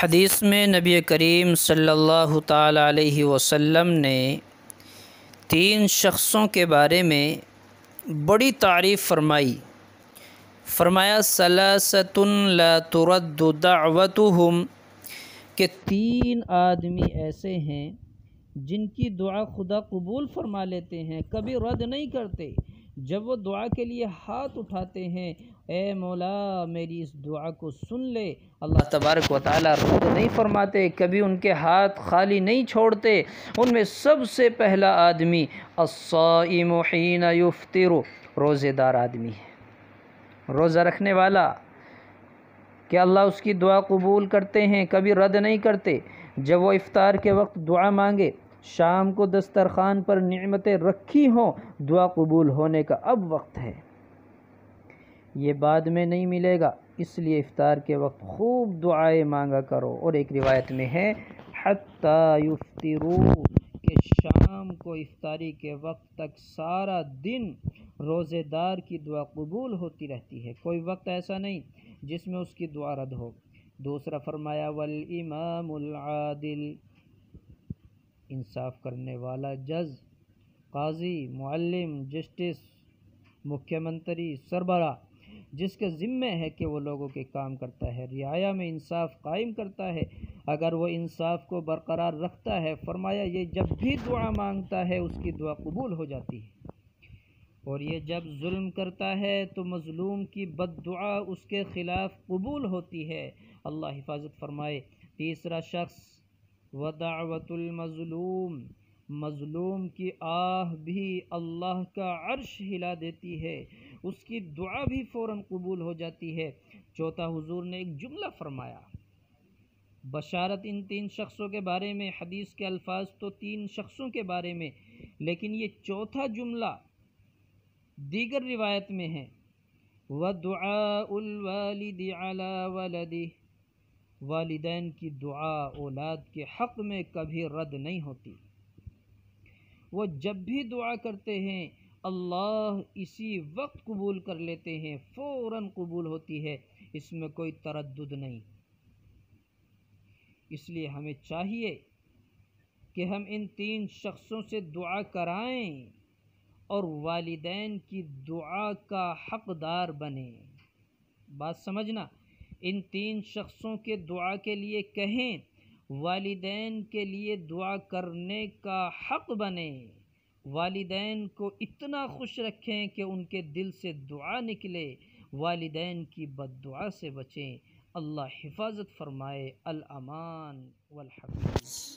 حدیث میں نبی کریم صلی اللہ تعالیٰ علیہ وسلم نے 3 شخصوں کے بارے میں بڑی تعریف فرمائی۔ فرمایا ثلاثۃ لا ترد دعوتهم کہ 3 آدمی ایسے ہیں جن کی دعا خدا قبول فرما لیتے ہیں، کبھی رد نہیں کرتے۔ جب وہ دعا کے لیے ہاتھ اٹھاتے ہیں، اے مولا میری اس دعا کو سن لے، اللہ تبارک و تعالیٰ رد نہیں فرماتے، کبھی ان کے ہاتھ خالی نہیں چھوڑتے۔ ان میں سب سے پہلا آدمی الصائم حین یفطر، روزے دار آدمی ہے، روزہ رکھنے والا، کہ اللہ اس کی دعا قبول کرتے ہیں، کبھی رد نہیں کرتے۔ جب وہ افطار کے وقت دعا مانگے، شام کو دسترخوان پر نعمتیں رکھی ہوں، دعا قبول ہونے کا اب وقت ہے، یہ بعد میں نہیں ملے گا، اس لیے افطار کے وقت خوب دعائیں مانگا کرو۔ اور ایک روایت میں ہے حتی یفطروا، کہ شام کو افطاری کے وقت تک سارا دن روزے دار کی دعا قبول ہوتی رہتی ہے، کوئی وقت ایسا نہیں جس میں اس کی دعا رد ہو۔ دوسرا فرمایا والامام العادل، انصاف کرنے والا جج، قاضی، معلم، جسٹس، مکھیہ منتری، سربراہ، جس کے ذمہ ہے کہ وہ لوگوں کے کام کرتا ہے، رعایا میں انصاف قائم کرتا ہے، اگر وہ انصاف کو برقرار رکھتا ہے، فرمایا یہ جب بھی دعا مانگتا ہے اس کی دعا قبول ہو جاتی ہے، اور یہ جب ظلم کرتا ہے تو مظلوم کی بد دعا اس کے خلاف قبول ہوتی ہے، اللہ حفاظت فرمائے۔ تیسرا شخص ودعوت المظلوم، مظلوم کی آہ بھی اللہ کا عرش ہلا دیتی ہے، اس کی دعا بھی فوراً قبول ہو جاتی ہے۔ چوتھا حضور نے ایک جملہ فرمایا، بشارت ان 3 شخصوں کے بارے میں، حدیث کے الفاظ تو 3 شخصوں کے بارے میں، لیکن یہ چوتھا جملہ دیگر روایت میں ہے وَدُعَاءُ الْوَالِدِ عَلَى وَلَدِهِ، والدین کی دعا اولاد کے حق میں کبھی رد نہیں ہوتی، وہ جب بھی دعا کرتے ہیں اللہ اسی وقت قبول کر لیتے ہیں، فوراً قبول ہوتی ہے، اس میں کوئی تردد نہیں۔ اس لیے ہمیں چاہیے کہ ہم ان 3 شخصوں سے دعا کرائیں اور والدین کی دعا کا حقدار بنیں۔ بات سمجھنا، ان 3 شخصوں کے دعا کے لیے کہیں، والدین کے لیے دعا کرنے کا حق بنیں، والدین کو اتنا خوش رکھیں کہ ان کے دل سے دعا نکلے، والدین کی بد دعا سے بچیں۔ اللہ حفاظت فرمائے۔ الامان والحفظ۔